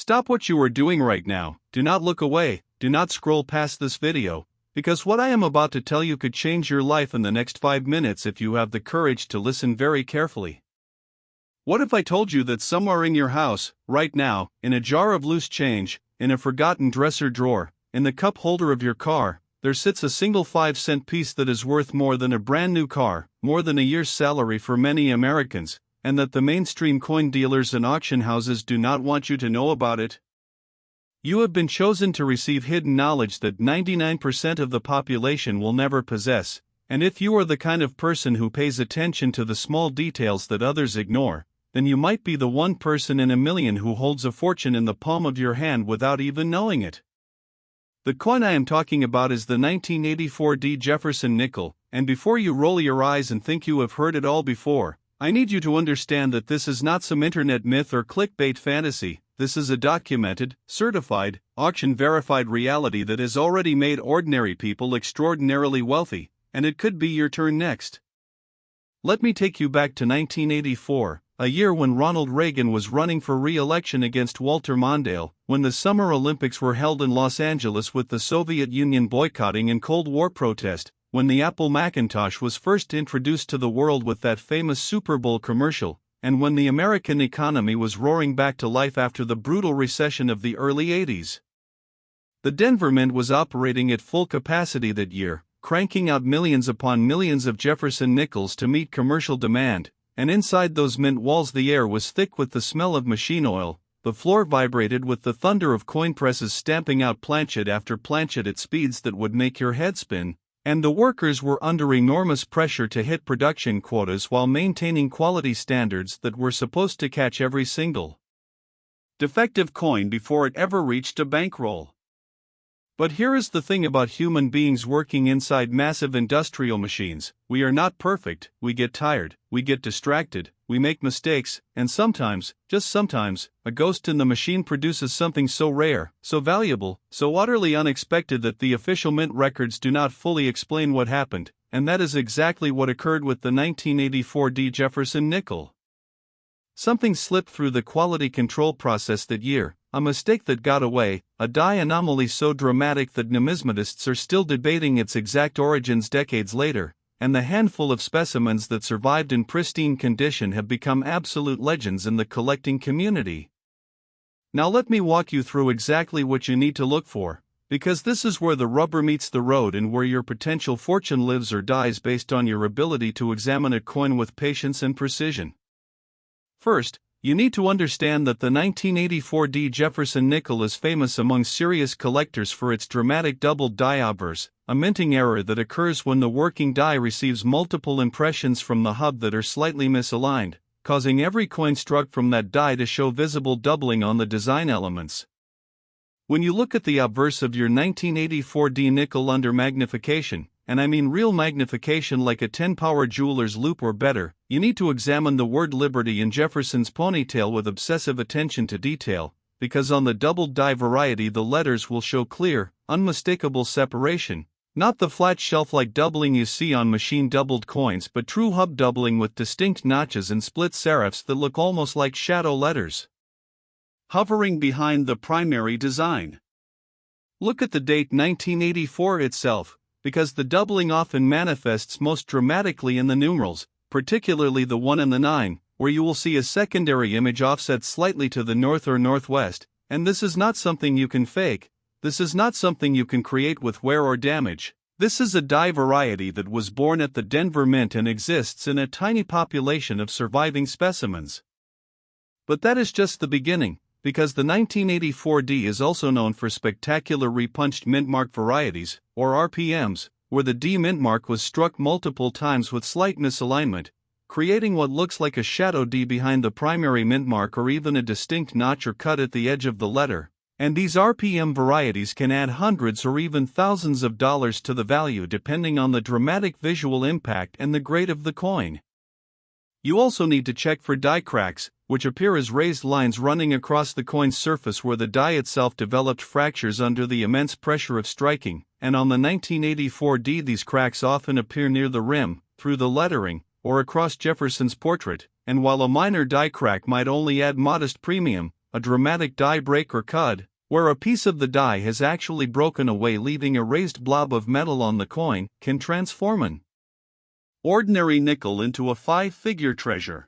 Stop what you are doing right now, do not look away, do not scroll past this video, because what I am about to tell you could change your life in the next 5 minutes if you have the courage to listen very carefully. What if I told you that somewhere in your house, right now, in a jar of loose change, in a forgotten dresser drawer, in the cup holder of your car, there sits a single 5-cent piece that is worth more than a brand new car, more than a year's salary for many Americans, and that the mainstream coin dealers and auction houses do not want you to know about it? You have been chosen to receive hidden knowledge that 99% of the population will never possess, and if you are the kind of person who pays attention to the small details that others ignore, then you might be the one person in a million who holds a fortune in the palm of your hand without even knowing it. The coin I am talking about is the 1984 Jefferson Nickel, and before you roll your eyes and think you have heard it all before, I need you to understand that this is not some internet myth or clickbait fantasy. This is a documented, certified, auction-verified reality that has already made ordinary people extraordinarily wealthy, and it could be your turn next. Let me take you back to 1984, a year when Ronald Reagan was running for re-election against Walter Mondale, when the Summer Olympics were held in Los Angeles with the Soviet Union boycotting and Cold War protest, when the Apple Macintosh was first introduced to the world with that famous Super Bowl commercial, and when the American economy was roaring back to life after the brutal recession of the early 80s. The Denver Mint was operating at full capacity that year, cranking out millions upon millions of Jefferson Nickels to meet commercial demand, and inside those mint walls the air was thick with the smell of machine oil, the floor vibrated with the thunder of coin presses stamping out planchet after planchet at speeds that would make your head spin, and the workers were under enormous pressure to hit production quotas while maintaining quality standards that were supposed to catch every single defective coin before it ever reached a bankroll. But here is the thing about human beings working inside massive industrial machines: we are not perfect, we get tired, we get distracted, we make mistakes, and sometimes, just sometimes, a ghost in the machine produces something so rare, so valuable, so utterly unexpected that the official mint records do not fully explain what happened, and that is exactly what occurred with the 1984 Jefferson Nickel. Something slipped through the quality control process that year, a mistake that got away, a die anomaly so dramatic that numismatists are still debating its exact origins decades later, and the handful of specimens that survived in pristine condition have become absolute legends in the collecting community. Now let me walk you through exactly what you need to look for, because this is where the rubber meets the road and where your potential fortune lives or dies based on your ability to examine a coin with patience and precision. First, you need to understand that the 1984 Jefferson Nickel is famous among serious collectors for its dramatic doubled die obverse, a minting error that occurs when the working die receives multiple impressions from the hub that are slightly misaligned, causing every coin struck from that die to show visible doubling on the design elements. When you look at the obverse of your 1984 nickel under magnification, and I mean real magnification like a 10-power jeweler's loupe or better, you need to examine the word Liberty in Jefferson's ponytail with obsessive attention to detail, because on the doubled die variety the letters will show clear, unmistakable separation, not the flat shelf-like doubling you see on machine doubled coins but true hub doubling with distinct notches and split serifs that look almost like shadow letters hovering behind the primary design. Look at the date 1984 itself, because the doubling often manifests most dramatically in the numerals, particularly the 1 and the 9, where you will see a secondary image offset slightly to the north or northwest, and this is not something you can fake, this is not something you can create with wear or damage. This is a die variety that was born at the Denver Mint and exists in a tiny population of surviving specimens. But that is just the beginning, because the 1984 D is also known for spectacular repunched mintmark varieties, or RPMs, where the D mintmark was struck multiple times with slight misalignment, creating what looks like a shadow D behind the primary mintmark or even a distinct notch or cut at the edge of the letter, and these RPM varieties can add hundreds or even thousands of dollars to the value depending on the dramatic visual impact and the grade of the coin. You also need to check for die cracks, which appear as raised lines running across the coin's surface where the die itself developed fractures under the immense pressure of striking, and on the 1984 D these cracks often appear near the rim, through the lettering, or across Jefferson's portrait, and while a minor die crack might only add modest premium, a dramatic die break or cud, where a piece of the die has actually broken away leaving a raised blob of metal on the coin, can transform an ordinary nickel into a five-figure treasure.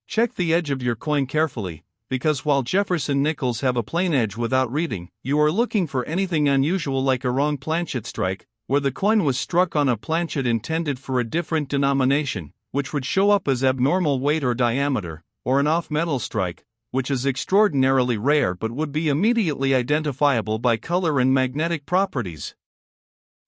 Check the edge of your coin carefully, because while Jefferson nickels have a plain edge without reading, you are looking for anything unusual like a wrong planchet strike, where the coin was struck on a planchet intended for a different denomination, which would show up as abnormal weight or diameter, or an off-metal strike, which is extraordinarily rare but would be immediately identifiable by color and magnetic properties.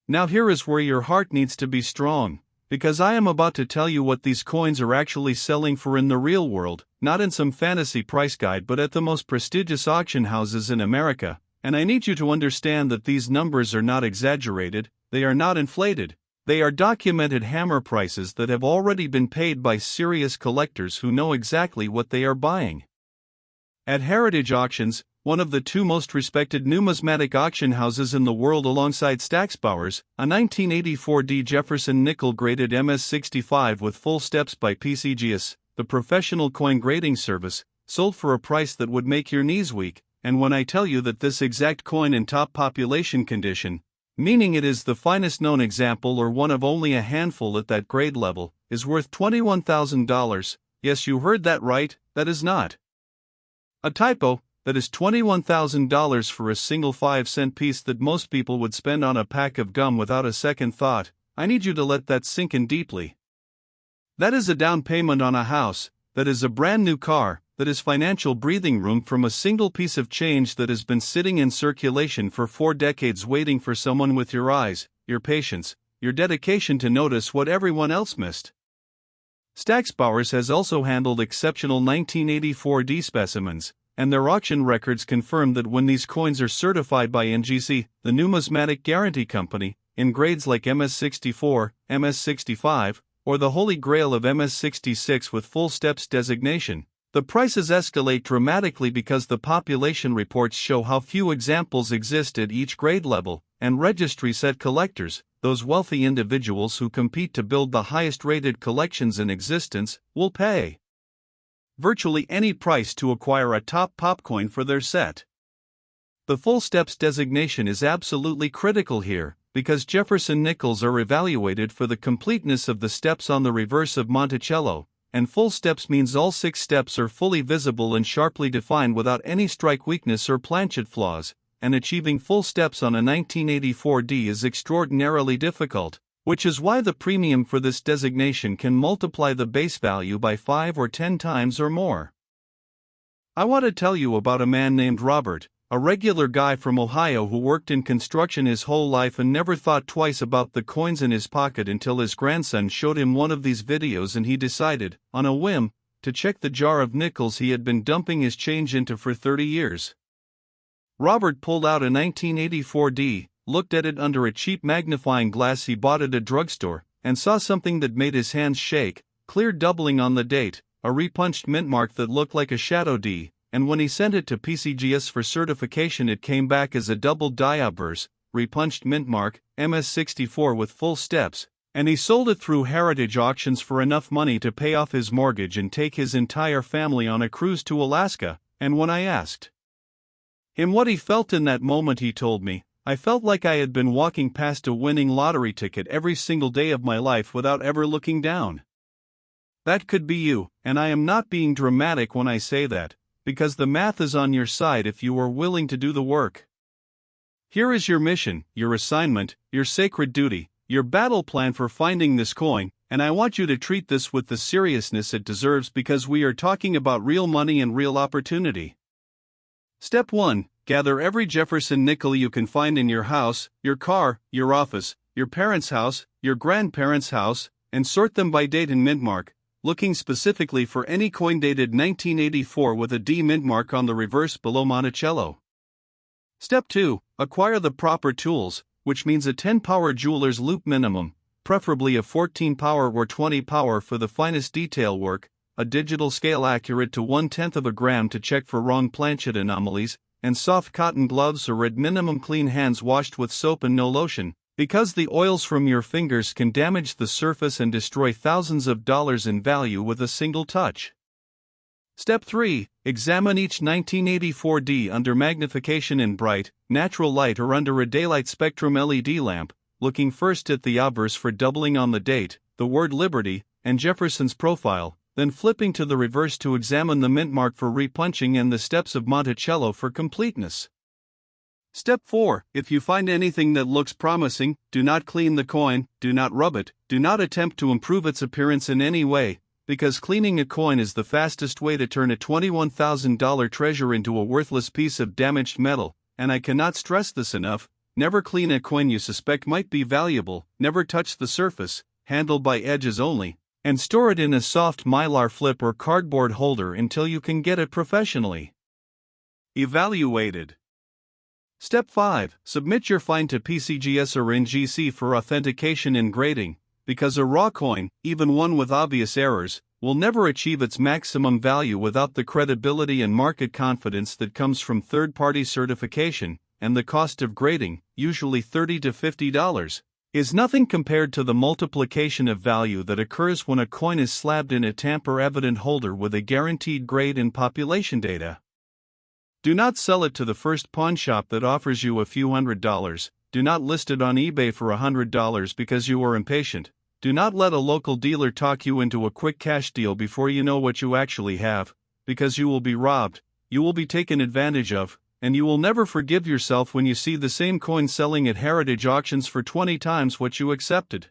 Now here is where your heart needs to be strong, because I am about to tell you what these coins are actually selling for in the real world, not in some fantasy price guide but at the most prestigious auction houses in America, and I need you to understand that these numbers are not exaggerated, they are not inflated, they are documented hammer prices that have already been paid by serious collectors who know exactly what they are buying. At Heritage Auctions, one of the two most respected numismatic auction houses in the world alongside Stacksbauer's, a 1984D Jefferson Nickel graded MS65 with full steps by PCGS, the professional coin grading service, sold for a price that would make your knees weak, and when I tell you that this exact coin in top population condition, meaning it is the finest known example or one of only a handful at that grade level, is worth $21,000, yes you heard that right, that is not a typo. That is $21,000 for a single 5-cent piece that most people would spend on a pack of gum without a second thought. I need you to let that sink in deeply. That is a down payment on a house, that is a brand new car, that is financial breathing room from a single piece of change that has been sitting in circulation for 4 decades waiting for someone with your eyes, your patience, your dedication to notice what everyone else missed. Stacksbauer's has also handled exceptional 1984D specimens, and their auction records confirm that when these coins are certified by NGC, the Numismatic Guarantee Company, in grades like MS64, MS65, or the Holy Grail of MS66 with full steps designation, the prices escalate dramatically because the population reports show how few examples exist at each grade level, and registry set collectors, those wealthy individuals who compete to build the highest rated collections in existence, will pay virtually any price to acquire a top pop coin for their set. The full steps designation is absolutely critical here, because Jefferson nickels are evaluated for the completeness of the steps on the reverse of Monticello, and full steps means all 6 steps are fully visible and sharply defined without any strike weakness or planchet flaws, and achieving full steps on a 1984D is extraordinarily difficult, which is why the premium for this designation can multiply the base value by 5 or 10 times or more. I want to tell you about a man named Robert, a regular guy from Ohio who worked in construction his whole life and never thought twice about the coins in his pocket until his grandson showed him one of these videos and he decided, on a whim, to check the jar of nickels he had been dumping his change into for 30 years. Robert pulled out a 1984D, looked at it under a cheap magnifying glass he bought at a drugstore, and saw something that made his hands shake, clear doubling on the date, a repunched mint mark that looked like a shadow D, and when he sent it to PCGS for certification it came back as a double die Obverse, repunched mint mark, MS64 with full steps, and he sold it through Heritage Auctions for enough money to pay off his mortgage and take his entire family on a cruise to Alaska, and when I asked him what he felt in that moment he told me, I felt like I had been walking past a winning lottery ticket every single day of my life without ever looking down. That could be you, and I am not being dramatic when I say that, because the math is on your side if you are willing to do the work. Here is your mission, your assignment, your sacred duty, your battle plan for finding this coin, and I want you to treat this with the seriousness it deserves because we are talking about real money and real opportunity. Step 1. Gather every Jefferson nickel you can find in your house, your car, your office, your parents' house, your grandparents' house, and sort them by date and mint mark, looking specifically for any coin dated 1984 with a D mint mark on the reverse below Monticello. Step 2. Acquire the proper tools, which means a 10-power jeweler's loupe minimum, preferably a 14-power or 20-power for the finest detail work, a digital scale accurate to 1/10 of a gram to check for wrong planchet anomalies, and soft cotton gloves or at minimum clean hands washed with soap and no lotion, because the oils from your fingers can damage the surface and destroy thousands of dollars in value with a single touch. Step 3. Examine each 1984D under magnification in bright, natural light or under a daylight spectrum LED lamp, looking first at the obverse for doubling on the date, the word Liberty, and Jefferson's profile, then flipping to the reverse to examine the mint mark for repunching and the steps of Monticello for completeness. Step 4. If you find anything that looks promising, do not clean the coin, do not rub it, do not attempt to improve its appearance in any way, because cleaning a coin is the fastest way to turn a $21,000 treasure into a worthless piece of damaged metal, and I cannot stress this enough. Never clean a coin you suspect might be valuable, never touch the surface, handle by edges only, and store it in a soft mylar flip or cardboard holder until you can get it professionally evaluated. Step 5. Submit your find to PCGS or NGC for authentication and grading, because a raw coin, even one with obvious errors, will never achieve its maximum value without the credibility and market confidence that comes from third-party certification, and the cost of grading, usually $30 to $50, is nothing compared to the multiplication of value that occurs when a coin is slabbed in a tamper-evident holder with a guaranteed grade and population data. Do not sell it to the first pawn shop that offers you a few $100s, do not list it on eBay for $100 because you are impatient, do not let a local dealer talk you into a quick cash deal before you know what you actually have, because you will be robbed, you will be taken advantage of, and you will never forgive yourself when you see the same coin selling at heritage auctions for 20 times what you accepted.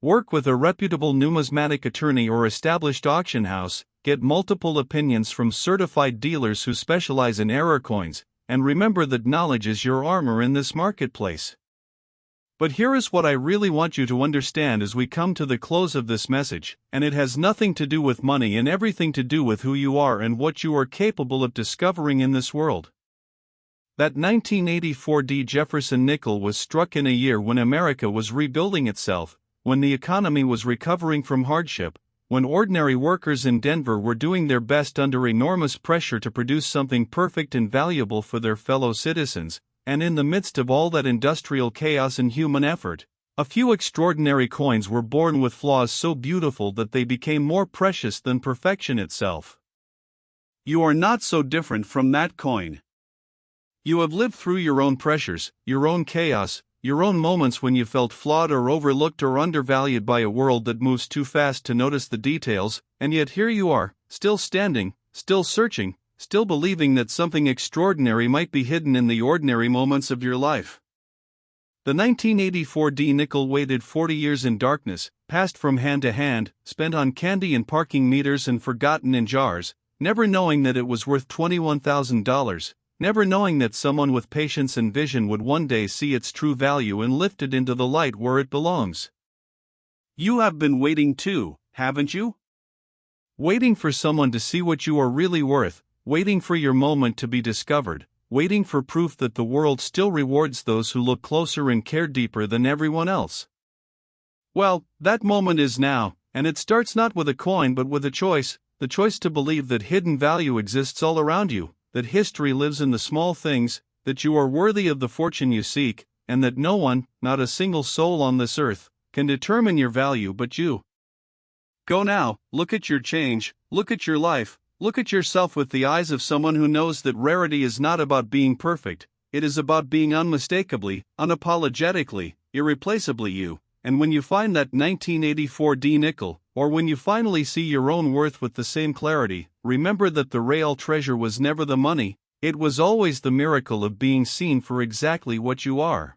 Work with a reputable numismatic attorney or established auction house, get multiple opinions from certified dealers who specialize in error coins, and remember that knowledge is your armor in this marketplace. But here is what I really want you to understand as we come to the close of this message, and it has nothing to do with money and everything to do with who you are and what you are capable of discovering in this world. That 1984D Jefferson Nickel was struck in a year when America was rebuilding itself, when the economy was recovering from hardship, when ordinary workers in Denver were doing their best under enormous pressure to produce something perfect and valuable for their fellow citizens, and in the midst of all that industrial chaos and human effort, a few extraordinary coins were born with flaws so beautiful that they became more precious than perfection itself. You are not so different from that coin. You have lived through your own pressures, your own chaos, your own moments when you felt flawed or overlooked or undervalued by a world that moves too fast to notice the details, and yet here you are, still standing, still searching, still believing that something extraordinary might be hidden in the ordinary moments of your life. The 1984D nickel waited 40 years in darkness, passed from hand to hand, spent on candy and parking meters and forgotten in jars, never knowing that it was worth $21,000. Never knowing that someone with patience and vision would one day see its true value and lift it into the light where it belongs. You have been waiting too, haven't you? Waiting for someone to see what you are really worth, waiting for your moment to be discovered, waiting for proof that the world still rewards those who look closer and care deeper than everyone else. Well, that moment is now, and it starts not with a coin but with a choice, the choice to believe that hidden value exists all around you, that history lives in the small things, that you are worthy of the fortune you seek, and that no one, not a single soul on this earth, can determine your value but you. Go now, look at your change, look at your life, look at yourself with the eyes of someone who knows that rarity is not about being perfect, it is about being unmistakably, unapologetically, irreplaceably you, and when you find that 1984D nickel, or when you finally see your own worth with the same clarity, remember that the real treasure was never the money, it was always the miracle of being seen for exactly what you are.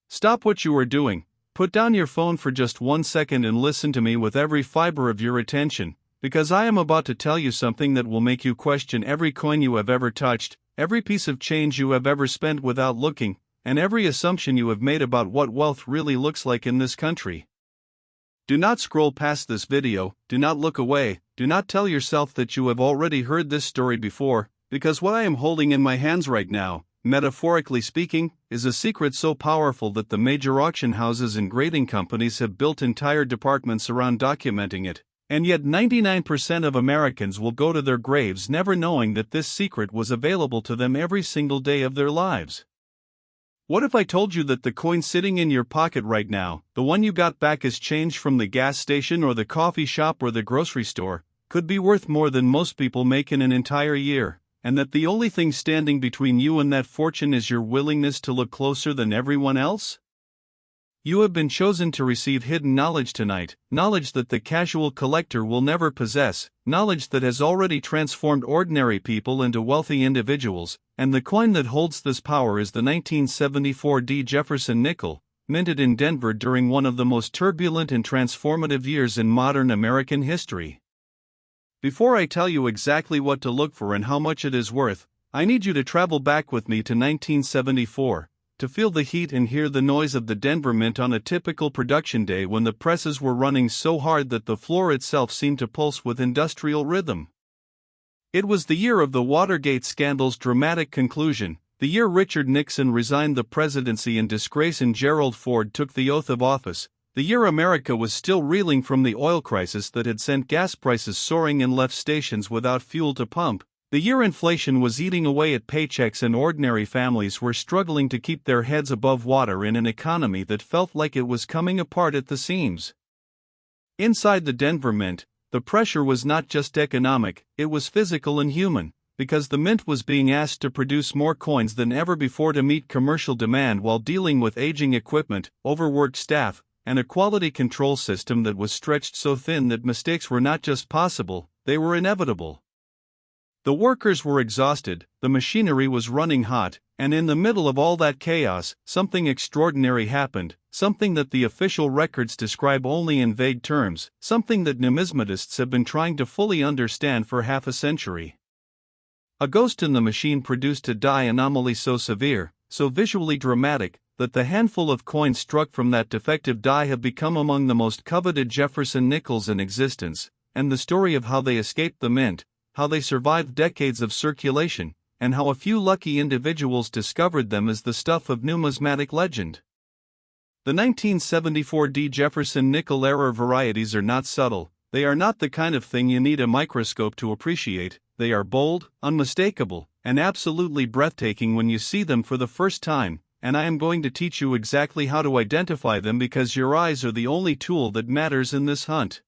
Stop what you are doing, put down your phone for just 1 second and listen to me with every fiber of your attention, because I am about to tell you something that will make you question every coin you have ever touched, every piece of change you have ever spent without looking, and every assumption you have made about what wealth really looks like in this country. Do not scroll past this video, do not look away, do not tell yourself that you have already heard this story before, because what I am holding in my hands right now, metaphorically speaking, is a secret so powerful that the major auction houses and grading companies have built entire departments around documenting it, and yet 99% of Americans will go to their graves never knowing that this secret was available to them every single day of their lives. What if I told you that the coin sitting in your pocket right now, the one you got back as change from the gas station or the coffee shop or the grocery store, could be worth more than most people make in an entire year, and that the only thing standing between you and that fortune is your willingness to look closer than everyone else? You have been chosen to receive hidden knowledge tonight, knowledge that the casual collector will never possess, knowledge that has already transformed ordinary people into wealthy individuals, and the coin that holds this power is the 1974 Jefferson Nickel, minted in Denver during one of the most turbulent and transformative years in modern American history. Before I tell you exactly what to look for and how much it is worth, I need you to travel back with me to 1974. To feel the heat and hear the noise of the Denver Mint on a typical production day when the presses were running so hard that the floor itself seemed to pulse with industrial rhythm. It was the year of the Watergate scandal's dramatic conclusion, the year Richard Nixon resigned the presidency in disgrace and Gerald Ford took the oath of office, the year America was still reeling from the oil crisis that had sent gas prices soaring and left stations without fuel to pump. The year inflation was eating away at paychecks and ordinary families were struggling to keep their heads above water in an economy that felt like it was coming apart at the seams. Inside the Denver Mint, the pressure was not just economic, it was physical and human, because the mint was being asked to produce more coins than ever before to meet commercial demand while dealing with aging equipment, overworked staff, and a quality control system that was stretched so thin that mistakes were not just possible, they were inevitable. The workers were exhausted, the machinery was running hot, and in the middle of all that chaos, something extraordinary happened, something that the official records describe only in vague terms, something that numismatists have been trying to fully understand for half a century. A ghost in the machine produced a die anomaly so severe, so visually dramatic, that the handful of coins struck from that defective die have become among the most coveted Jefferson nickels in existence, and the story of how they escaped the mint, how they survived decades of circulation, and how a few lucky individuals discovered them is the stuff of numismatic legend. The 1974 Jefferson Nickel era varieties are not subtle, they are not the kind of thing you need a microscope to appreciate, they are bold, unmistakable, and absolutely breathtaking when you see them for the first time, and I am going to teach you exactly how to identify them because your eyes are the only tool that matters in this hunt.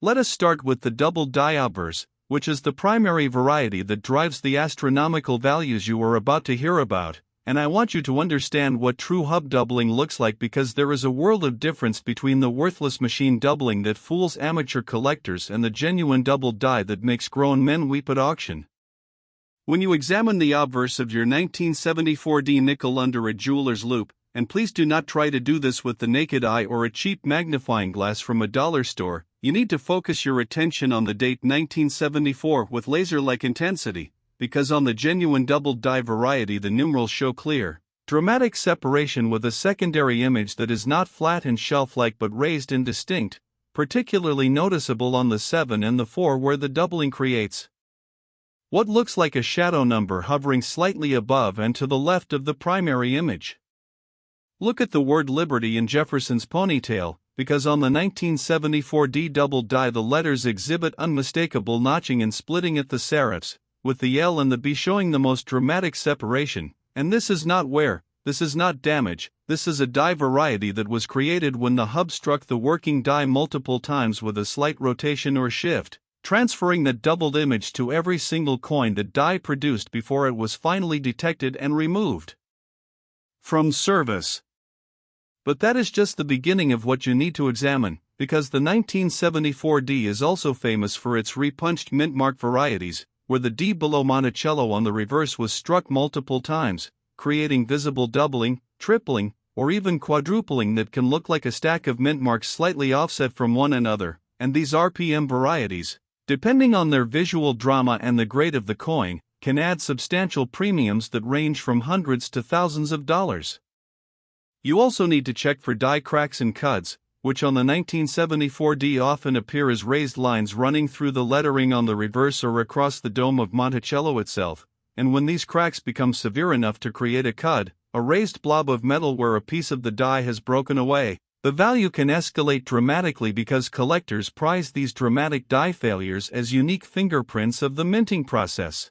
Let us start with the double die Obverse, which is the primary variety that drives the astronomical values you are about to hear about, and I want you to understand what true hub doubling looks like because there is a world of difference between the worthless machine doubling that fools amateur collectors and the genuine double die that makes grown men weep at auction. When you examine the obverse of your 1974 nickel under a jeweler's loupe, and please do not try to do this with the naked eye or a cheap magnifying glass from a dollar store, you need to focus your attention on the date 1974 with laser-like intensity, because on the genuine double die variety the numerals show clear, dramatic separation with a secondary image that is not flat and shelf-like but raised and distinct, particularly noticeable on the 7 and the 4 where the doubling creates what looks like a shadow number hovering slightly above and to the left of the primary image. Look at the word Liberty in Jefferson's ponytail, because on the 1974 double die the letters exhibit unmistakable notching and splitting at the serifs, with the L and the B showing the most dramatic separation, and this is not wear, this is not damage, this is a die variety that was created when the hub struck the working die multiple times with a slight rotation or shift, transferring the doubled image to every single coin the die produced before it was finally detected and removed from service. But that is just the beginning of what you need to examine, because the 1974 D is also famous for its repunched mint mark varieties, where the D below Monticello on the reverse was struck multiple times, creating visible doubling, tripling, or even quadrupling that can look like a stack of mint marks slightly offset from one another, and these RPM varieties, depending on their visual drama and the grade of the coin, can add substantial premiums that range from hundreds to thousands of dollars. You also need to check for die cracks and cuts, which on the 1974 D often appear as raised lines running through the lettering on the reverse or across the dome of Monticello itself, and when these cracks become severe enough to create a cud, a raised blob of metal where a piece of the die has broken away, the value can escalate dramatically because collectors prize these dramatic die failures as unique fingerprints of the minting process.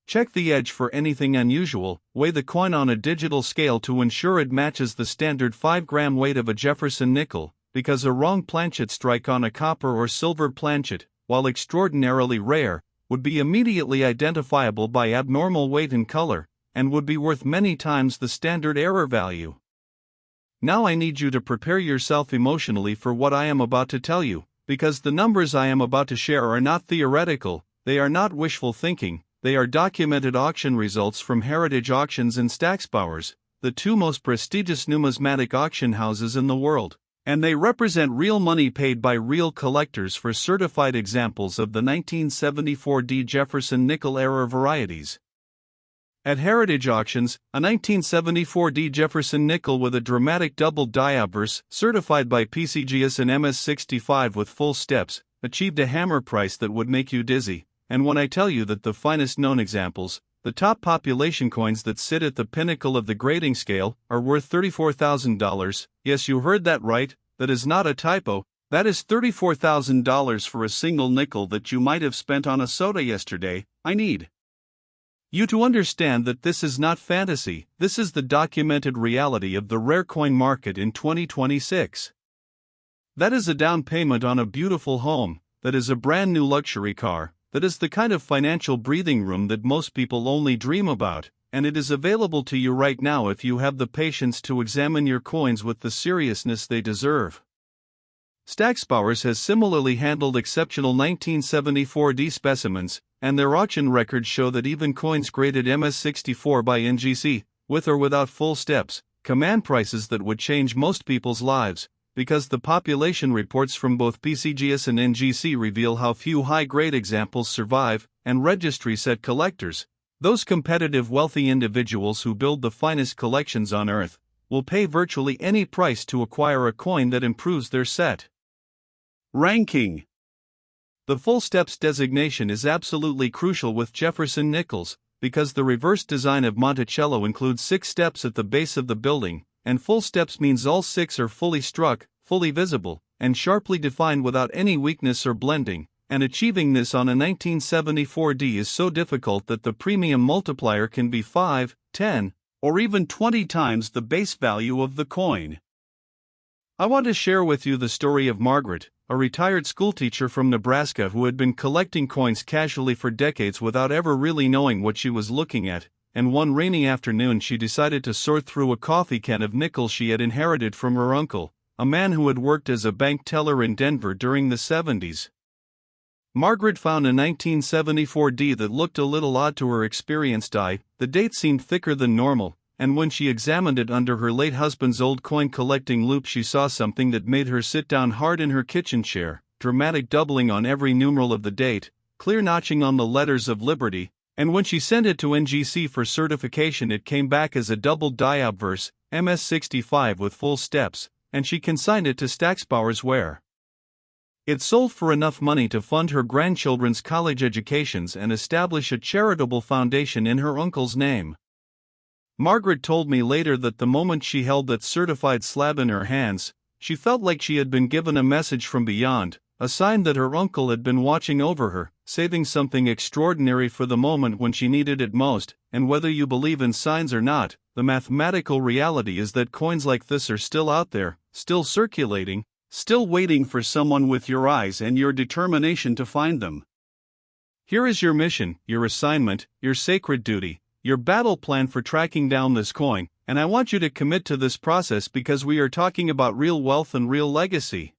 Check the edge for anything unusual, weigh the coin on a digital scale to ensure it matches the standard 5-gram weight of a Jefferson nickel, because a wrong planchet strike on a copper or silver planchet, while extraordinarily rare, would be immediately identifiable by abnormal weight and color, and would be worth many times the standard error value. Now I need you to prepare yourself emotionally for what I am about to tell you, because the numbers I am about to share are not theoretical, they are not wishful thinking, they are documented auction results from Heritage Auctions and Stacksbauers, the two most prestigious numismatic auction houses in the world, and they represent real money paid by real collectors for certified examples of the 1974 D Jefferson Nickel era varieties. At Heritage Auctions, a 1974 D Jefferson Nickel with a dramatic double die obverse, certified by PCGS and MS65 with full steps, achieved a hammer price that would make you dizzy. And when I tell you that the finest known examples, the top population coins that sit at the pinnacle of the grading scale, are worth $34,000, yes, you heard that right, that is not a typo, that is $34,000 for a single nickel that you might have spent on a soda yesterday. I need you to understand that this is not fantasy, this is the documented reality of the rare coin market in 2026. That is a down payment on a beautiful home, that is a brand new luxury car, that is the kind of financial breathing room that most people only dream about, and it is available to you right now if you have the patience to examine your coins with the seriousness they deserve. Stacksbauers has similarly handled exceptional 1974 D specimens, and their auction records show that even coins graded MS64 by NGC, with or without full steps, command prices that would change most people's lives, because the population reports from both PCGS and NGC reveal how few high-grade examples survive, and registry set collectors, those competitive wealthy individuals who build the finest collections on earth, will pay virtually any price to acquire a coin that improves their set. Ranking. The full steps designation is absolutely crucial with Jefferson Nickels, because the reverse design of Monticello includes 6 steps at the base of the building, and full steps means all 6 are fully struck, fully visible, and sharply defined without any weakness or blending, and achieving this on a 1974 D is so difficult that the premium multiplier can be 5, 10, or even 20 times the base value of the coin. I want to share with you the story of Margaret, a retired schoolteacher from Nebraska who had been collecting coins casually for decades without ever really knowing what she was looking at, and one rainy afternoon she decided to sort through a coffee can of nickels she had inherited from her uncle, a man who had worked as a bank teller in Denver during the 70s. Margaret found a 1974 D that looked a little odd to her experienced eye. The date seemed thicker than normal, and when she examined it under her late husband's old coin-collecting loupe she saw something that made her sit down hard in her kitchen chair, dramatic doubling on every numeral of the date, clear notching on the letters of Liberty, and when she sent it to NGC for certification it came back as a double die obverse, MS65 with full steps, and she consigned it to Stacksbauers where it sold for enough money to fund her grandchildren's college educations and establish a charitable foundation in her uncle's name. Margaret told me later that the moment she held that certified slab in her hands, she felt like she had been given a message from beyond, a sign that her uncle had been watching over her, saving something extraordinary for the moment when she needed it most. And whether you believe in signs or not, the mathematical reality is that coins like this are still out there, still circulating, still waiting for someone with your eyes and your determination to find them. Here is your mission, your assignment, your sacred duty, your battle plan for tracking down this coin, and I want you to commit to this process because we are talking about real wealth and real legacy.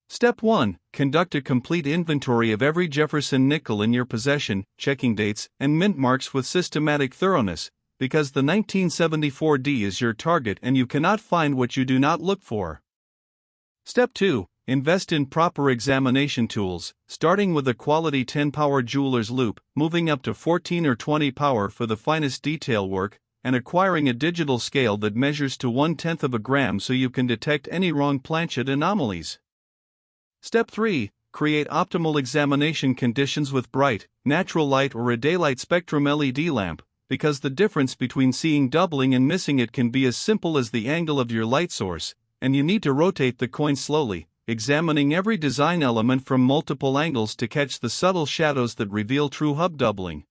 Step 1. Conduct a complete inventory of every Jefferson nickel in your possession, checking dates and mint marks with systematic thoroughness, because the 1974 D is your target and you cannot find what you do not look for. Step 2. Invest in proper examination tools, starting with a quality 10-power jeweler's loupe, moving up to 14 or 20 power for the finest detail work, and acquiring a digital scale that measures to 1/10 of a gram so you can detect any wrong planchet anomalies. Step 3. Create optimal examination conditions with bright, natural light or a daylight spectrum LED lamp, because the difference between seeing doubling and missing it can be as simple as the angle of your light source, and you need to rotate the coin slowly, examining every design element from multiple angles to catch the subtle shadows that reveal true hub doubling.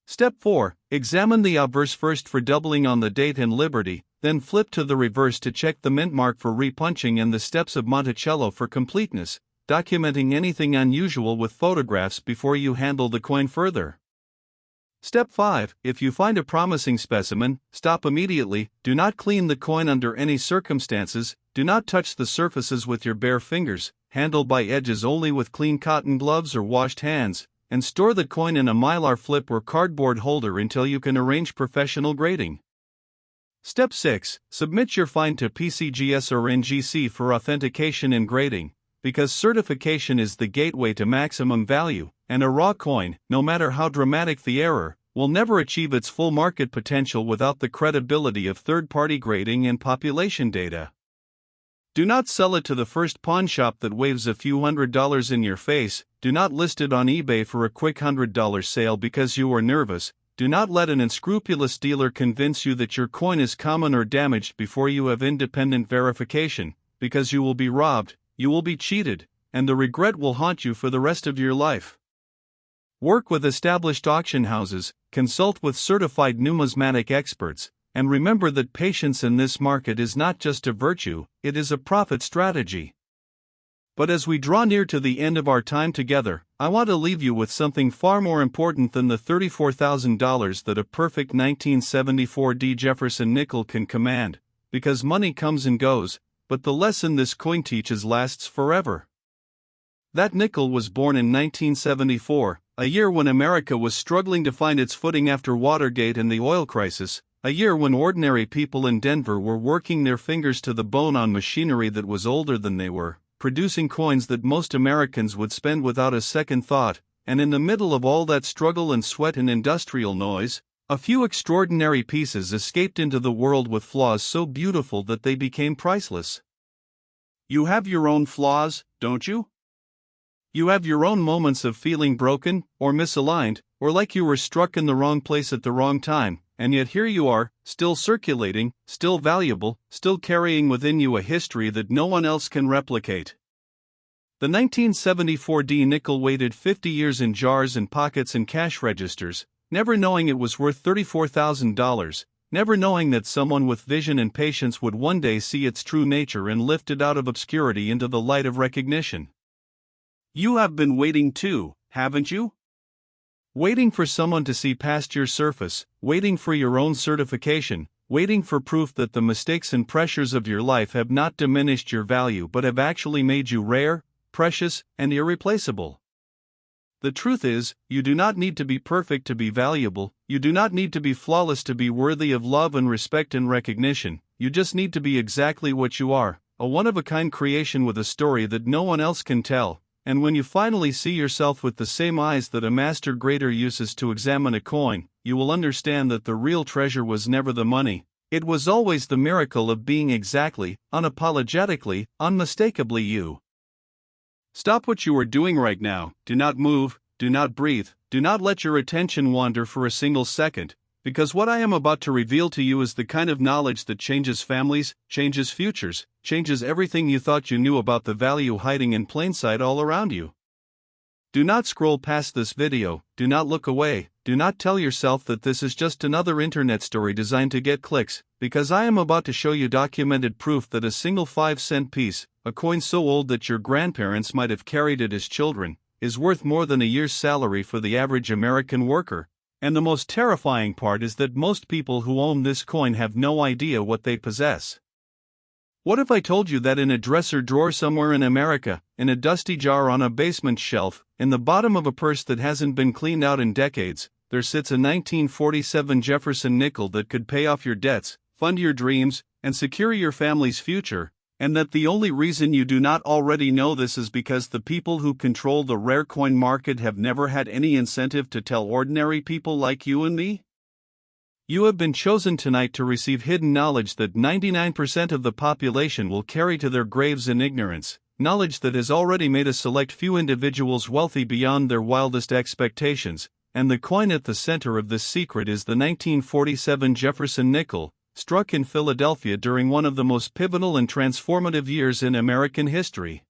Step 4. Examine the obverse first for doubling on the date and Liberty, then flip to the reverse to check the mint mark for repunching and the steps of Monticello for completeness, documenting anything unusual with photographs before you handle the coin further. Step 5. If you find a promising specimen, stop immediately. Do not clean the coin under any circumstances. Do not touch the surfaces with your bare fingers. Handle by edges only with clean cotton gloves or washed hands, and store the coin in a mylar flip or cardboard holder until you can arrange professional grading. Step 6. Submit your find to PCGS or NGC for authentication and grading, because certification is the gateway to maximum value, and a raw coin, no matter how dramatic the error, will never achieve its full market potential without the credibility of third-party grading and population data. Do not sell it to the first pawn shop that waves a few $100s in your face. Do not list it on eBay for a quick $100 sale because you are nervous. Do not let an unscrupulous dealer convince you that your coin is common or damaged before you have independent verification, because you will be robbed, you will be cheated, and the regret will haunt you for the rest of your life. Work with established auction houses, consult with certified numismatic experts, and remember that patience in this market is not just a virtue, it is a profit strategy. But as we draw near to the end of our time together, I want to leave you with something far more important than the $34,000 that a perfect 1974 Jefferson Nickel can command, because money comes and goes, but the lesson this coin teaches lasts forever. That nickel was born in 1974, a year when America was struggling to find its footing after Watergate and the oil crisis, a year when ordinary people in Denver were working their fingers to the bone on machinery that was older than they were, producing coins that most Americans would spend without a second thought, and in the middle of all that struggle and sweat and industrial noise, a few extraordinary pieces escaped into the world with flaws so beautiful that they became priceless. You have your own flaws, don't you? You have your own moments of feeling broken, or misaligned, or like you were struck in the wrong place at the wrong time, and yet here you are, still circulating, still valuable, still carrying within you a history that no one else can replicate. The 1974 nickel waited 50 years in jars and pockets and cash registers, never knowing it was worth $34,000, never knowing that someone with vision and patience would one day see its true nature and lift it out of obscurity into the light of recognition. You have been waiting too, haven't you? Waiting for someone to see past your surface, waiting for your own certification, waiting for proof that the mistakes and pressures of your life have not diminished your value but have actually made you rare, precious, and irreplaceable. The truth is, you do not need to be perfect to be valuable, you do not need to be flawless to be worthy of love and respect and recognition, you just need to be exactly what you are, a one-of-a-kind creation with a story that no one else can tell. And when you finally see yourself with the same eyes that a master grader uses to examine a coin, you will understand that the real treasure was never the money, it was always the miracle of being exactly, unapologetically, unmistakably you. Stop what you are doing right now, do not move, do not breathe, do not let your attention wander for a single second, because what I am about to reveal to you is the kind of knowledge that changes families, changes futures, changes everything you thought you knew about the value hiding in plain sight all around you. Do not scroll past this video, do not look away, do not tell yourself that this is just another internet story designed to get clicks, because I am about to show you documented proof that a single 5-cent piece, a coin so old that your grandparents might have carried it as children, is worth more than a year's salary for the average American worker. And the most terrifying part is that most people who own this coin have no idea what they possess. What if I told you that in a dresser drawer somewhere in America, in a dusty jar on a basement shelf, in the bottom of a purse that hasn't been cleaned out in decades, there sits a 1947 Jefferson Nickel that could pay off your debts, fund your dreams, and secure your family's future, and that the only reason you do not already know this is because the people who control the rare coin market have never had any incentive to tell ordinary people like you and me? You have been chosen tonight to receive hidden knowledge that 99% of the population will carry to their graves in ignorance, knowledge that has already made a select few individuals wealthy beyond their wildest expectations, and the coin at the center of this secret is the 1947 Jefferson Nickel, struck in Philadelphia during one of the most pivotal and transformative years in American history.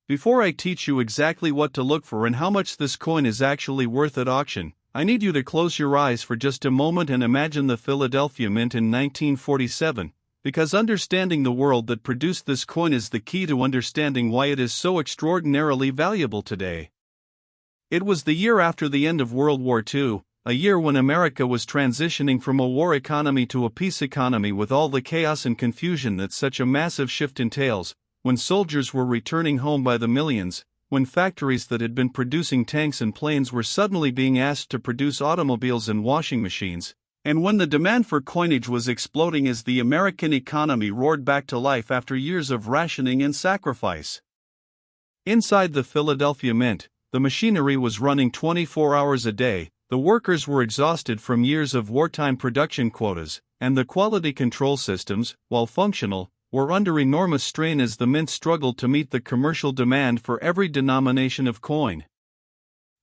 Before I teach you exactly what to look for and how much this coin is actually worth at auction, I need you to close your eyes for just a moment and imagine the Philadelphia Mint in 1947, because understanding the world that produced this coin is the key to understanding why it is so extraordinarily valuable today. It was the year after the end of World War II, a year when America was transitioning from a war economy to a peace economy with all the chaos and confusion that such a massive shift entails, when soldiers were returning home by the millions, when factories that had been producing tanks and planes were suddenly being asked to produce automobiles and washing machines, and when the demand for coinage was exploding as the American economy roared back to life after years of rationing and sacrifice. Inside the Philadelphia Mint, the machinery was running 24 hours a day, the workers were exhausted from years of wartime production quotas, and the quality control systems, while functional, were under enormous strain as the mint struggled to meet the commercial demand for every denomination of coin.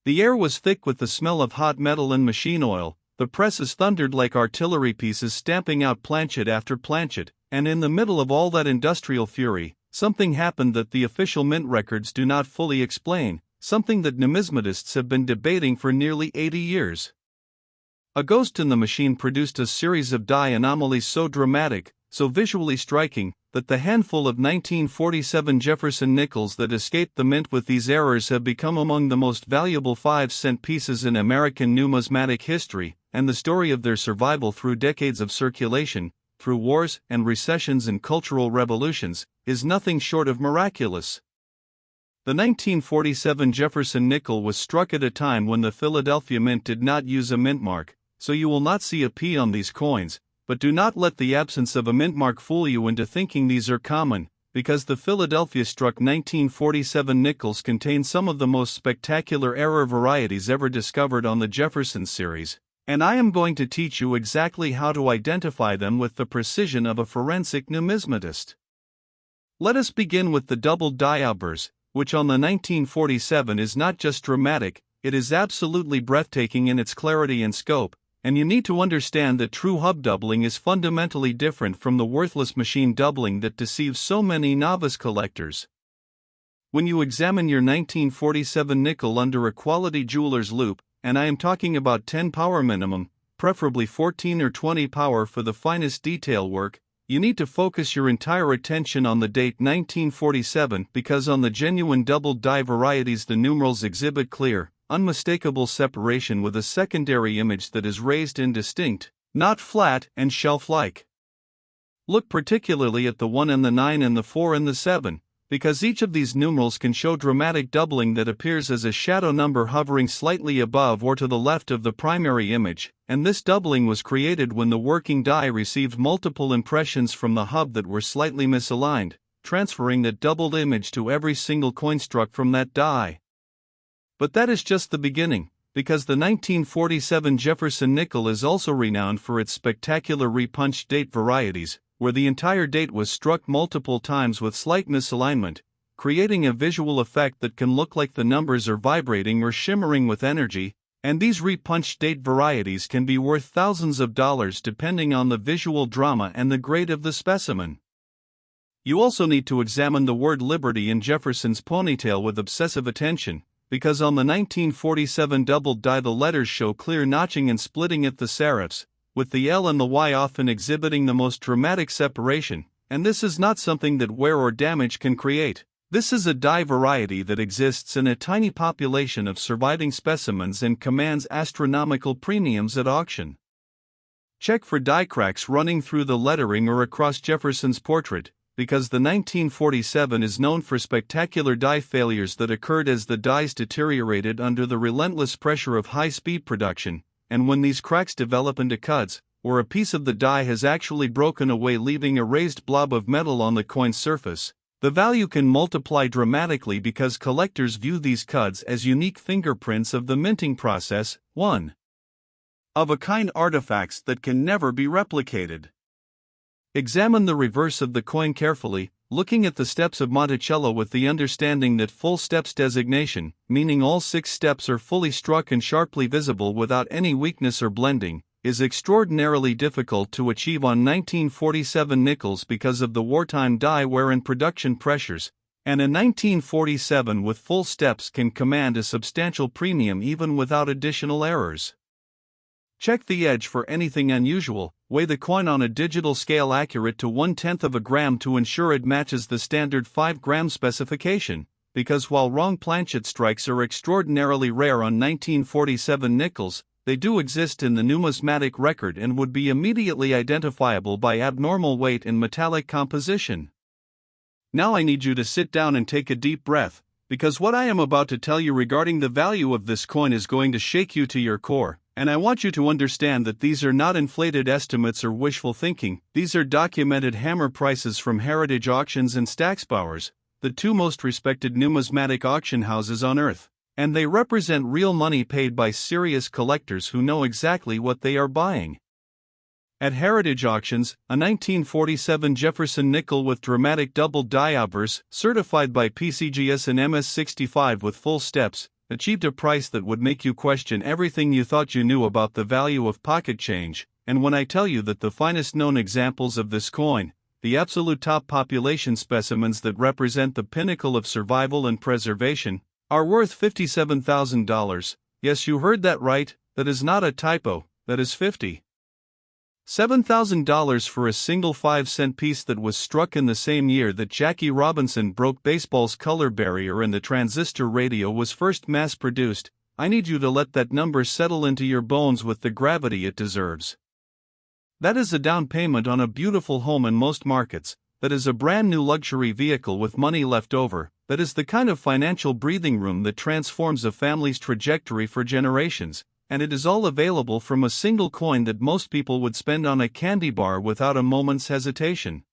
The air was thick with the smell of hot metal and machine oil, the presses thundered like artillery pieces stamping out planchet after planchet, and in the middle of all that industrial fury, something happened that the official mint records do not fully explain, something that numismatists have been debating for nearly 80 years. A ghost in the machine produced a series of die anomalies so dramatic, so visually striking, that the handful of 1947 Jefferson nickels that escaped the mint with these errors have become among the most valuable 5-cent pieces in American numismatic history, and the story of their survival through decades of circulation, through wars and recessions and cultural revolutions, is nothing short of miraculous. The 1947 Jefferson nickel was struck at a time when the Philadelphia Mint did not use a mint mark, so you will not see a P on these coins, but do not let the absence of a mint mark fool you into thinking these are common, because the Philadelphia struck 1947 nickels contain some of the most spectacular error varieties ever discovered on the Jefferson series, and I am going to teach you exactly how to identify them with the precision of a forensic numismatist. Let us begin with the double die Obverse, which on the 1947 is not just dramatic, it is absolutely breathtaking in its clarity and scope, and you need to understand that true hub doubling is fundamentally different from the worthless machine doubling that deceives so many novice collectors. When you examine your 1947 nickel under a quality jeweler's loupe, and I am talking about 10 power minimum, preferably 14 or 20 power for the finest detail work, you need to focus your entire attention on the date 1947 because on the genuine double die varieties the numerals exhibit clear, unmistakable separation with a secondary image that is raised and distinct, not flat and shelf-like. Look particularly at the 1 and the 9 and the 4 and the 7, because each of these numerals can show dramatic doubling that appears as a shadow number hovering slightly above or to the left of the primary image, and this doubling was created when the working die received multiple impressions from the hub that were slightly misaligned, transferring that doubled image to every single coin struck from that die. But that is just the beginning, because the 1947 Jefferson nickel is also renowned for its spectacular repunched date varieties, where the entire date was struck multiple times with slight misalignment, creating a visual effect that can look like the numbers are vibrating or shimmering with energy, and these repunched date varieties can be worth thousands of dollars depending on the visual drama and the grade of the specimen. You also need to examine the word Liberty in Jefferson's ponytail with obsessive attention, because on the 1947 doubled die the letters show clear notching and splitting at the serifs, with the L and the Y often exhibiting the most dramatic separation, and this is not something that wear or damage can create. This is a die variety that exists in a tiny population of surviving specimens and commands astronomical premiums at auction. Check for die cracks running through the lettering or across Jefferson's portrait, because the 1947 is known for spectacular die failures that occurred as the dies deteriorated under the relentless pressure of high-speed production, and when these cracks develop into cuts, or a piece of the die has actually broken away leaving a raised blob of metal on the coin's surface, the value can multiply dramatically because collectors view these cuts as unique fingerprints of the minting process, one-of-a-kind artifacts that can never be replicated. Examine the reverse of the coin carefully, looking at the steps of Monticello with the understanding that full steps designation, meaning all 6 steps are fully struck and sharply visible without any weakness or blending, is extraordinarily difficult to achieve on 1947 nickels because of the wartime die wear and production pressures, and a 1947 with full steps can command a substantial premium even without additional errors. Check the edge for anything unusual, weigh the coin on a digital scale accurate to 1/10 of a gram to ensure it matches the standard 5-gram specification, because while wrong planchet strikes are extraordinarily rare on 1947 nickels, they do exist in the numismatic record and would be immediately identifiable by abnormal weight and metallic composition. Now I need you to sit down and take a deep breath, because what I am about to tell you regarding the value of this coin is going to shake you to your core, and I want you to understand that these are not inflated estimates or wishful thinking. These are documented hammer prices from Heritage Auctions and Stacksbauer's, the two most respected numismatic auction houses on earth, and they represent real money paid by serious collectors who know exactly what they are buying. At Heritage Auctions, a 1947 Jefferson Nickel with dramatic double die Obverse, certified by PCGS and MS65 with full steps, achieved a price that would make you question everything you thought you knew about the value of pocket change. And when I tell you that the finest known examples of this coin, the absolute top population specimens that represent the pinnacle of survival and preservation, are worth $57,000, yes, you heard that right, that is not a typo, that is $57,000 for a single 5-cent piece that was struck in the same year that Jackie Robinson broke baseball's color barrier and the transistor radio was first mass-produced. I need you to let that number settle into your bones with the gravity it deserves. That is a down payment on a beautiful home in most markets, that is a brand new luxury vehicle with money left over, that is the kind of financial breathing room that transforms a family's trajectory for generations, and it is all available from a single coin that most people would spend on a candy bar without a moment's hesitation.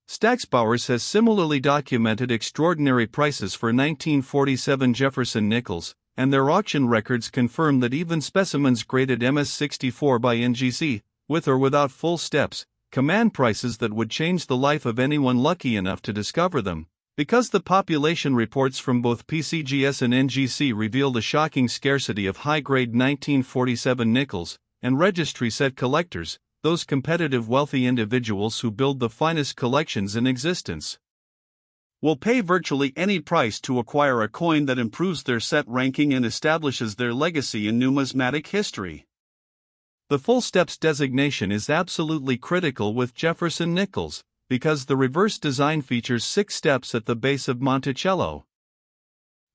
Stacksbauer's has similarly documented extraordinary prices for 1947 Jefferson nickels, and their auction records confirm that even specimens graded MS64 by NGC, with or without full steps, command prices that would change the life of anyone lucky enough to discover them. Because the population reports from both PCGS and NGC reveal the shocking scarcity of high-grade 1947 nickels, and registry set collectors, those competitive wealthy individuals who build the finest collections in existence, will pay virtually any price to acquire a coin that improves their set ranking and establishes their legacy in numismatic history. The full steps designation is absolutely critical with Jefferson nickels, because the reverse design features 6 steps at the base of Monticello.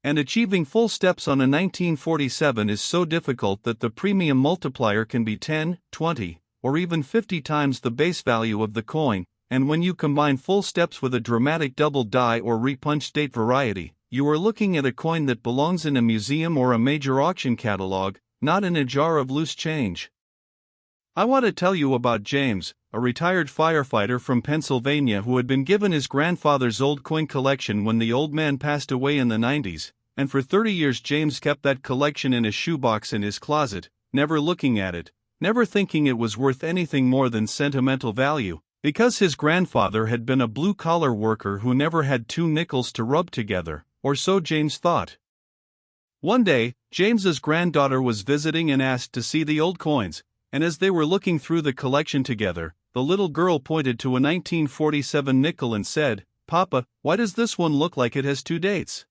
And achieving full steps on a 1947 is so difficult that the premium multiplier can be 10, 20, or even 50 times the base value of the coin, and when you combine full steps with a dramatic double die or repunch date variety, you are looking at a coin that belongs in a museum or a major auction catalog, not in a jar of loose change. I want to tell you about James, a retired firefighter from Pennsylvania who had been given his grandfather's old coin collection when the old man passed away in the 90s, and for 30 years James kept that collection in a shoebox in his closet, never looking at it, never thinking it was worth anything more than sentimental value, because his grandfather had been a blue-collar worker who never had 2 nickels to rub together, or so James thought. One day, James's granddaughter was visiting and asked to see the old coins, and as they were looking through the collection together, the little girl pointed to a 1947 nickel and said, "Papa, why does this one look like it has 2 dates?"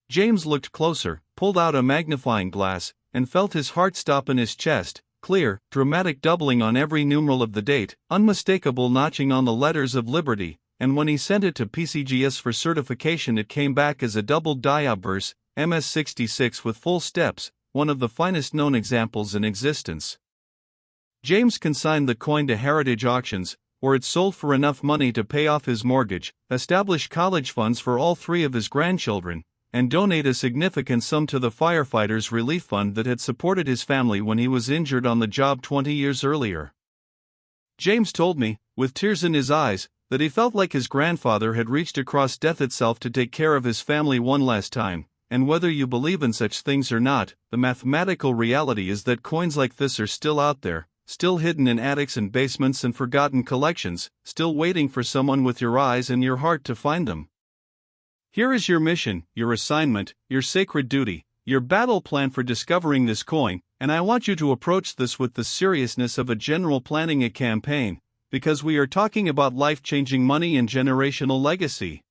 James looked closer, pulled out a magnifying glass, and felt his heart stop in his chest. Clear, dramatic doubling on every numeral of the date, unmistakable notching on the letters of liberty, and when he sent it to PCGS for certification it came back as a double die Obverse, MS66 with full steps, one of the finest known examples in existence. James consigned the coin to Heritage Auctions, where it sold for enough money to pay off his mortgage, establish college funds for all 3 of his grandchildren, and donate a significant sum to the Firefighters Relief Fund that had supported his family when he was injured on the job 20 years earlier. James told me, with tears in his eyes, that he felt like his grandfather had reached across death itself to take care of his family one last time, and whether you believe in such things or not, the mathematical reality is that coins like this are still out there, still hidden in attics and basements and forgotten collections, still waiting for someone with your eyes and your heart to find them. Here is your mission, your assignment, your sacred duty, your battle plan for discovering this coin, and I want you to approach this with the seriousness of a general planning a campaign, because we are talking about life-changing money and generational legacy.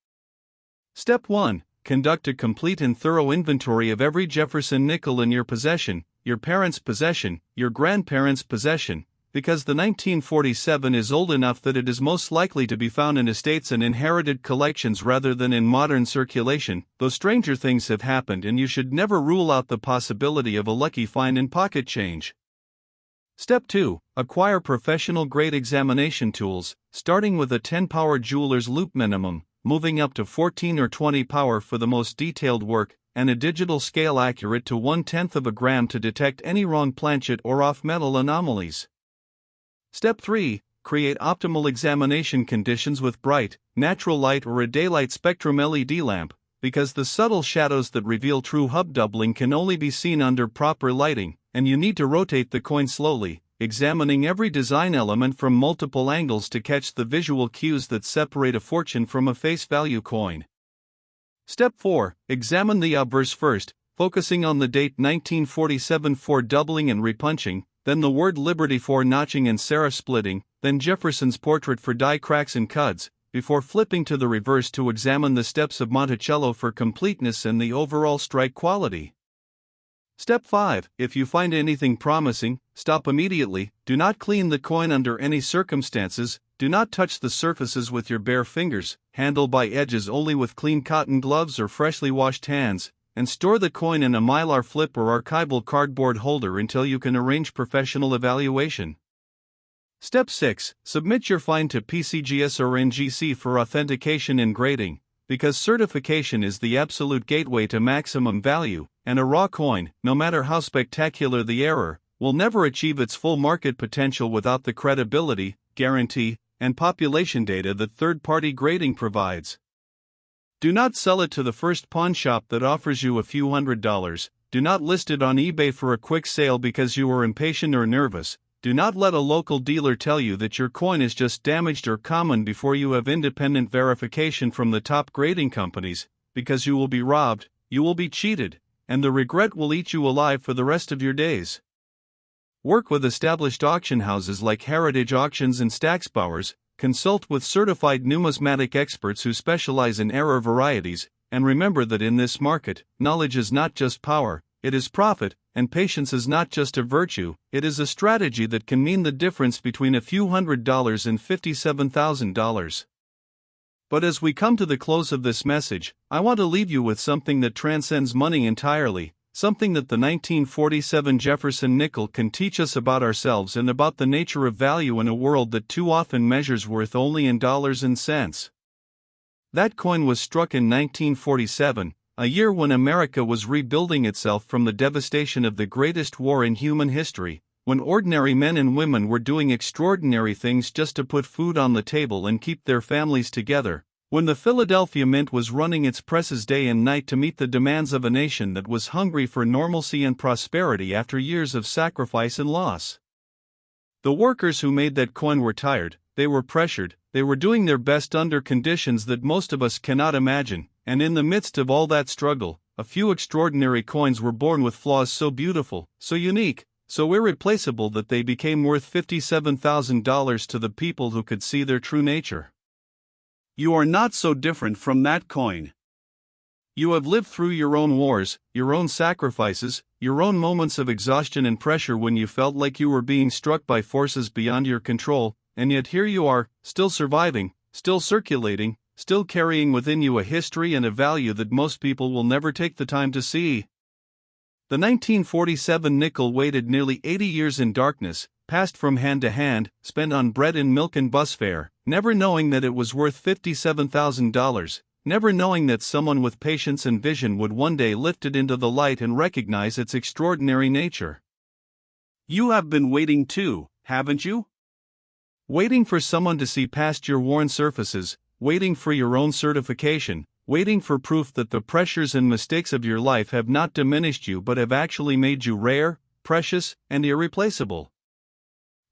Step 1. Conduct a complete and thorough inventory of every Jefferson nickel in your possession, your parents' possession, your grandparents' possession, because the 1947 is old enough that it is most likely to be found in estates and inherited collections rather than in modern circulation, though stranger things have happened and you should never rule out the possibility of a lucky find in pocket change. Step 2. Acquire professional-grade examination tools, starting with a 10-power jeweler's loupe minimum, moving up to 14 or 20 power for the most detailed work, and a digital scale accurate to 1/10 of a gram to detect any wrong planchet or off-metal anomalies. Step 3. Create optimal examination conditions with bright, natural light or a daylight spectrum LED lamp, because the subtle shadows that reveal true hub doubling can only be seen under proper lighting, and you need to rotate the coin slowly, examining every design element from multiple angles to catch the visual cues that separate a fortune from a face value coin. Step 4. Examine the obverse first, focusing on the date 1947 for doubling and repunching, then the word Liberty for notching and serif splitting, then Jefferson's portrait for die cracks and cuds, before flipping to the reverse to examine the steps of Monticello for completeness and the overall strike quality. Step 5. If you find anything promising, stop immediately. Do not clean the coin under any circumstances, do not touch the surfaces with your bare fingers, handle by edges only with clean cotton gloves or freshly washed hands, and store the coin in a mylar flip or archival cardboard holder until you can arrange professional evaluation. Step 6. Submit your find to PCGS or NGC for authentication and grading, because certification is the absolute gateway to maximum value, and a raw coin, no matter how spectacular the error, will never achieve its full market potential without the credibility, guarantee, and population data that third-party grading provides. Do not sell it to the first pawn shop that offers you a few $100s, do not list it on eBay for a quick sale because you are impatient or nervous, do not let a local dealer tell you that your coin is just damaged or common before you have independent verification from the top grading companies, because you will be robbed, you will be cheated, and the regret will eat you alive for the rest of your days. Work with established auction houses like Heritage Auctions and Stacksbowers, consult with certified numismatic experts who specialize in error varieties, and remember that in this market, knowledge is not just power, it is profit, and patience is not just a virtue, it is a strategy that can mean the difference between a few $100s and $57,000. But as we come to the close of this message, I want to leave you with something that transcends money entirely, something that the 1947 Jefferson Nickel can teach us about ourselves and about the nature of value in a world that too often measures worth only in dollars and cents. That coin was struck in 1947, a year when America was rebuilding itself from the devastation of the greatest war in human history, when ordinary men and women were doing extraordinary things just to put food on the table and keep their families together, when the Philadelphia Mint was running its presses day and night to meet the demands of a nation that was hungry for normalcy and prosperity after years of sacrifice and loss. The workers who made that coin were tired, they were pressured, they were doing their best under conditions that most of us cannot imagine, and in the midst of all that struggle, a few extraordinary coins were born with flaws so beautiful, so unique, so irreplaceable that they became worth $57,000 to the people who could see their true nature. You are not so different from that coin. You have lived through your own wars, your own sacrifices, your own moments of exhaustion and pressure when you felt like you were being struck by forces beyond your control, and yet here you are, still surviving, still circulating, still carrying within you a history and a value that most people will never take the time to see. The 1947 nickel waited nearly 80 years in darkness, passed from hand to hand, spent on bread and milk and bus fare, never knowing that it was worth $57,000, never knowing that someone with patience and vision would one day lift it into the light and recognize its extraordinary nature. You have been waiting too, haven't you? Waiting for someone to see past your worn surfaces, waiting for your own certification, waiting for proof that the pressures and mistakes of your life have not diminished you but have actually made you rare, precious, and irreplaceable.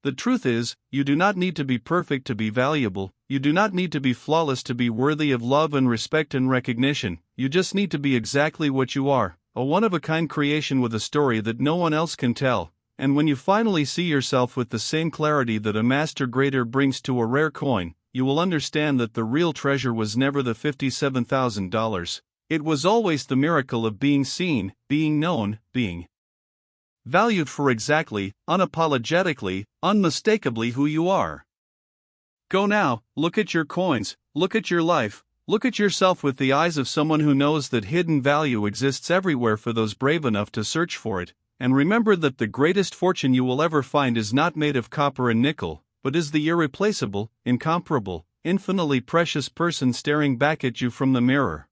The truth is, you do not need to be perfect to be valuable, you do not need to be flawless to be worthy of love and respect and recognition, you just need to be exactly what you are, a one-of-a-kind creation with a story that no one else can tell, and when you finally see yourself with the same clarity that a master grader brings to a rare coin, you will understand that the real treasure was never the $57,000, it was always the miracle of being seen, being known, being valued for exactly, unapologetically, unmistakably who you are. Go now, look at your coins, look at your life, look at yourself with the eyes of someone who knows that hidden value exists everywhere for those brave enough to search for it, and remember that the greatest fortune you will ever find is not made of copper and nickel, but is the irreplaceable, incomparable, infinitely precious person staring back at you from the mirror.